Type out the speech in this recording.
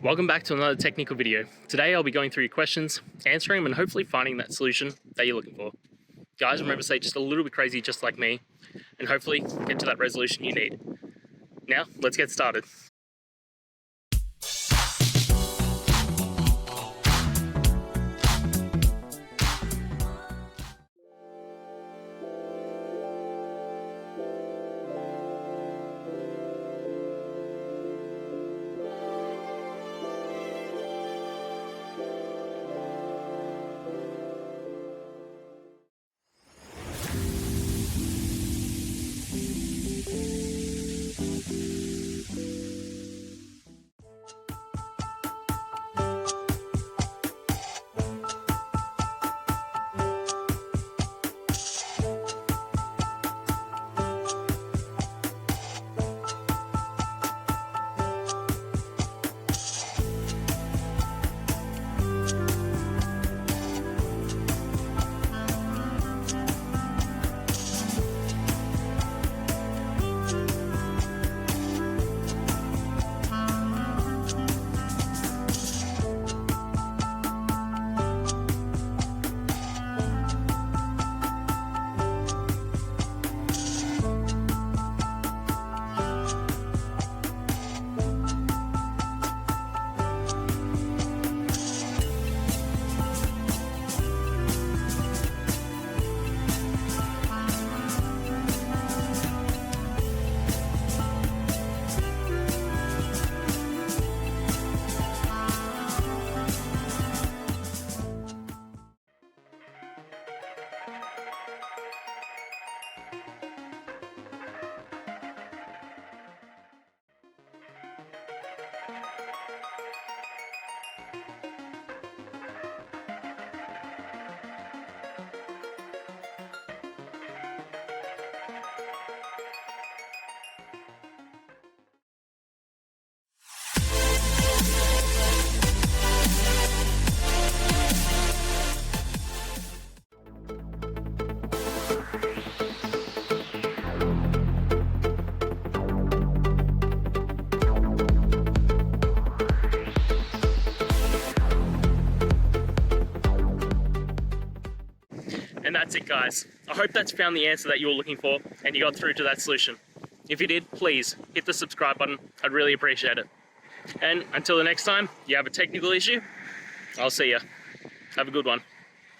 Welcome back to another technical video. Today I'll be going through your questions, answering them and hopefully finding that solution that you're looking for. Guys, remember to stay just a little bit crazy just like me and hopefully get to that resolution you need. Now, let's get started. And that's it, guys. I hope that's found the answer that you were looking for and you got through to that solution. If you did, please hit the subscribe button. I'd really appreciate it. And until the next time you have a technical issue, I'll see ya. Have a good one.